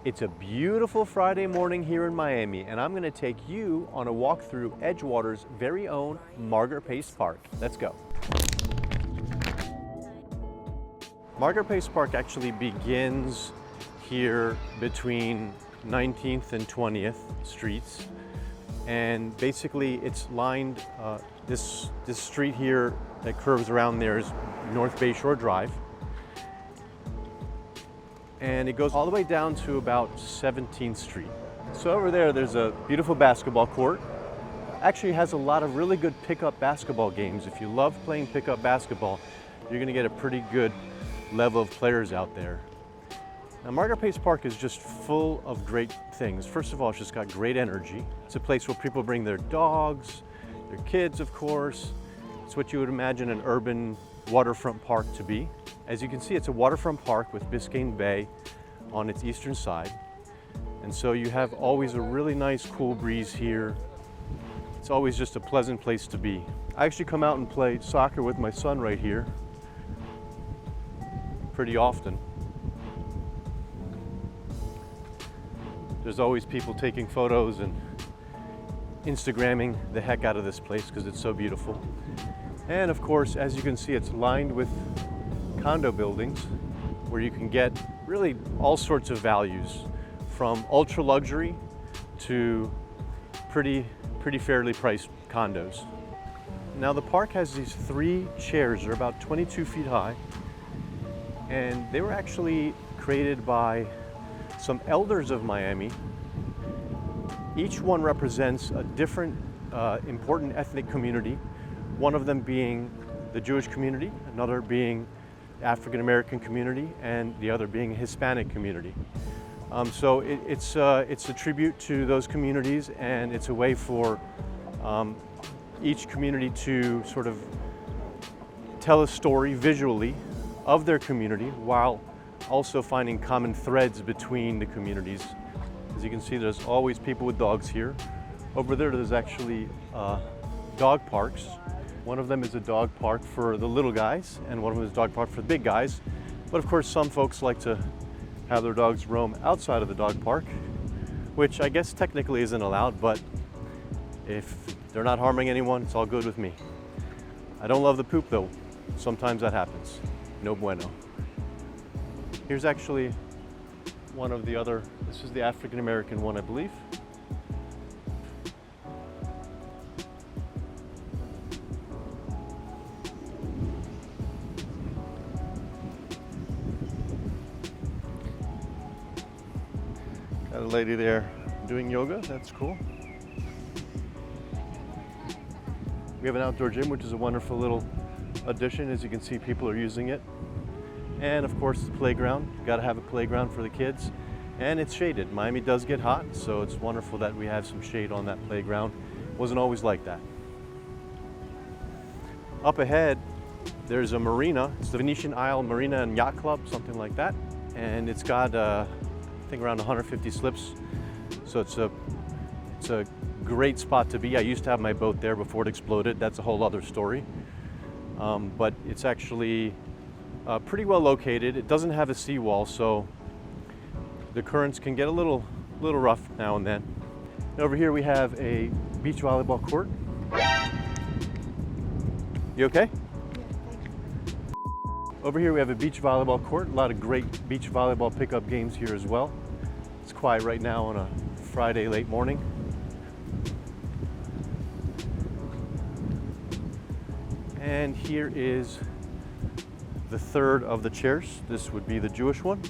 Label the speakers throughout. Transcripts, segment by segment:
Speaker 1: It's a beautiful Friday morning here in Miami, and I'm going to take you on a walk through Edgewater's very own Margaret Pace Park. Let's go. Margaret Pace Park actually begins here between 19th and 20th Streets, and basically it's lined, this street here that curves around there is North Bayshore Drive. And it goes all the way down to about 17th Street. So over there's a beautiful basketball court. Actually has a lot of really good pickup basketball games. If you love playing pickup basketball, you're gonna get a pretty good level of players out there. Now Margaret Pace Park is just full of great things. First of all, it's just got great energy. It's a place where people bring their dogs, their kids of course. It's what you would imagine an urban waterfront park to be. As you can see, it's a waterfront park with Biscayne Bay on its eastern side. And so you have always a really nice cool breeze here. It's always just a pleasant place to be. I actually come out and play soccer with my son right here pretty often. There's always people taking photos and Instagramming the heck out of this place because it's so beautiful. And of course, as you can see, it's lined with condo buildings where you can get really all sorts of values, from ultra luxury to pretty fairly priced condos. Now the park has these 3 chairs. They're about 22 feet high, and they were actually created by some elders of Miami. Each one represents a different important ethnic community, one of them being the Jewish community, another being African American community, and the other being a Hispanic community. So it's a tribute to those communities, and it's a way for each community to sort of tell a story visually of their community while also finding common threads between the communities. As you can see, there's always people with dogs here. Over there's actually dog parks. One of them is a dog park for the little guys, and one of them is a dog park for the big guys. But of course, some folks like to have their dogs roam outside of the dog park, which I guess technically isn't allowed, but if they're not harming anyone, it's all good with me. I don't love the poop though. Sometimes that happens. No bueno. Here's actually one of the other, this is the African American one, I believe. Got a lady there doing yoga, that's cool. We have an outdoor gym, which is a wonderful little addition. As you can see, people are using it. And of course, the playground. You've got to have a playground for the kids. And it's shaded. Miami does get hot, so it's wonderful that we have some shade on that playground. It wasn't always like that. Up ahead, there's a marina. It's the Venetian Isle Marina and Yacht Club, something like that. And it's got, I think, around 150 slips. So it's a great spot to be. I used to have my boat there before it exploded. That's a whole other story. But it's actually pretty well located. It doesn't have a seawall, so the currents can get a little rough now and then. And over here we have a beach volleyball court. You okay? Over here we have a beach volleyball court. A lot of great beach volleyball pickup games here as well. It's quiet right now on a Friday late morning. And here is the third of the chairs. This would be the Jewish one.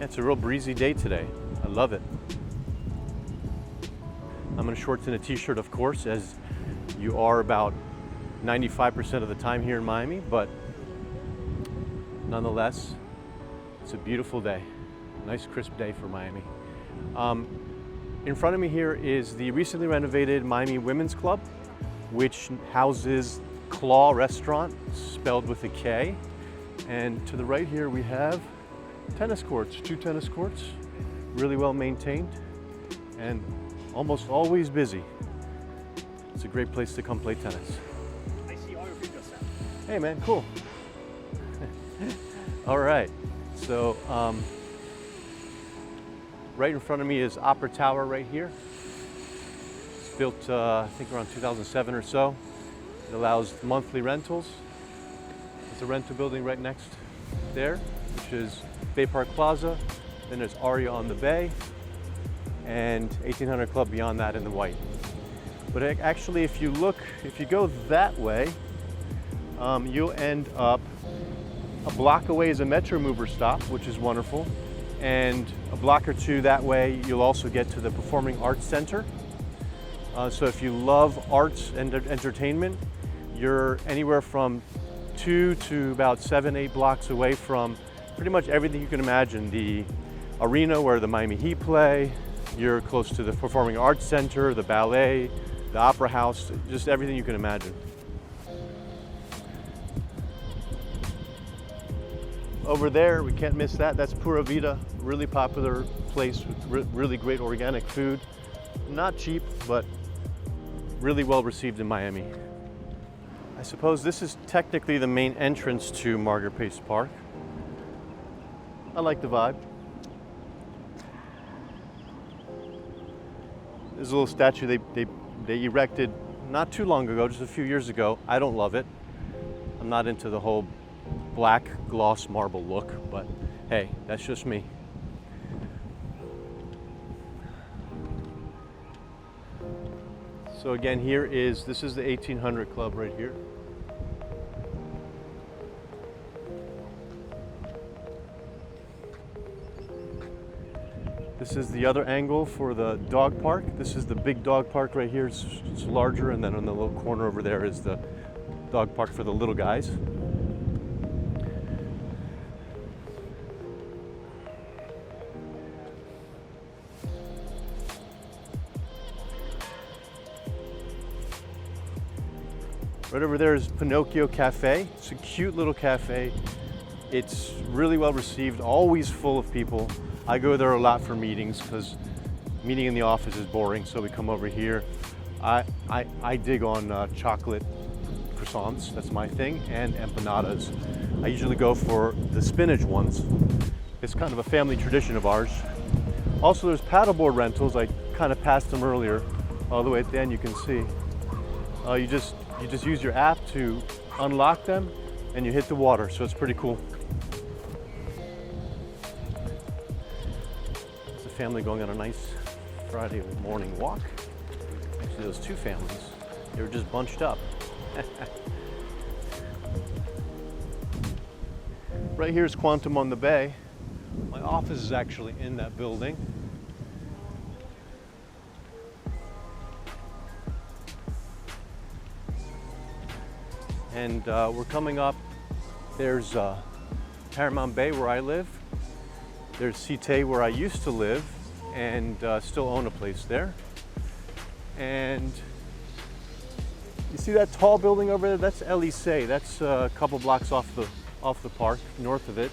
Speaker 1: It's a real breezy day today. I love it. I'm in shorts and a t-shirt, of course, as you are about 95% of the time here in Miami, but nonetheless, it's a beautiful day. Nice crisp day for Miami. In front of me here is the recently renovated Miami Women's Club, which houses Claw Restaurant, spelled with a K. And to the right here we have tennis courts, 2 tennis courts. really well maintained, and almost always busy. It's a great place to come play tennis.
Speaker 2: I see all your videos, Sep.
Speaker 1: Hey man, cool. All right, so right in front of me is Opera Tower right here. It's built, I think around 2007 or so. It allows monthly rentals. There's a rental building right next there, which is Bay Park Plaza. Then there's Aria on the Bay, and 1800 Club beyond that in the white. But actually, if you go that way, you'll end up a block away is a Metro Mover stop, which is wonderful. And a block or two that way, you'll also get to the Performing Arts Center. So if you love arts and entertainment, you're anywhere from 2 to about 7, 8 blocks away from pretty much everything you can imagine. The arena where the Miami Heat play, you're close to the Performing Arts Center, the ballet, the opera house, just everything you can imagine. Over there, we can't miss that. That's Pura Vida, really popular place with really great organic food. Not cheap, but really well received in Miami. I suppose this is technically the main entrance to Margaret Pace Park. I like the vibe. There's a little statue they erected not too long ago, just a few years ago. I don't love it. I'm not into the whole black gloss marble look, but hey, that's just me. So again, this is the 1800 Club right here. This is the other angle for the dog park. This is the big dog park right here. It's larger, and then on the little corner over there is the dog park for the little guys. Right over there is Pinocchio Cafe. It's a cute little cafe. It's really well received, always full of people. I go there a lot for meetings because meeting in the office is boring, so we come over here. I dig on chocolate croissants, that's my thing, and empanadas. I usually go for the spinach ones. It's kind of a family tradition of ours. Also, there's paddleboard rentals. I kind of passed them earlier. All the way at the end, you can see. You just use your app to unlock them, and you hit the water, so it's pretty cool. It's a family going on a nice Friday morning walk. Actually, those two families, they were just bunched up. Right here is Quantum on the Bay. My office is actually in that building. And we're coming up. There's Paramount Bay where I live. There's Cité where I used to live and still own a place there. And you see that tall building over there? That's Elysée. That's a couple blocks off the park, north of it.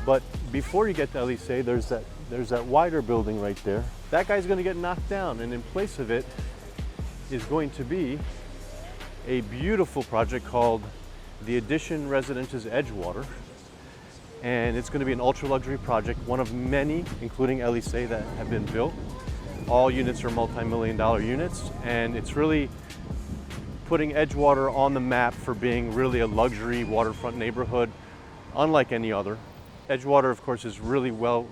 Speaker 1: But before you get to Elysée, there's that wider building right there. That guy's going to get knocked down, and in place of it is going to be a beautiful project called the Addition Residences Edgewater. And it's going to be an ultra luxury project, one of many, including Elysée, that have been built. All units are multi-million-dollar units, and it's really putting Edgewater on the map for being really a luxury waterfront neighborhood, unlike any other. Edgewater, of course, is really well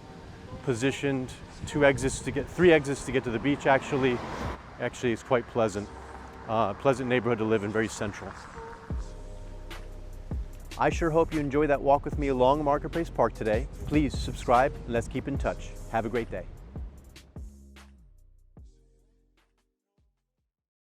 Speaker 1: positioned. 3 exits to get to the beach. Actually, it's quite pleasant. Pleasant neighborhood to live in, very central. I sure hope you enjoy that walk with me along Margaret Pace Park today. Please subscribe and let's keep in touch. Have a great day.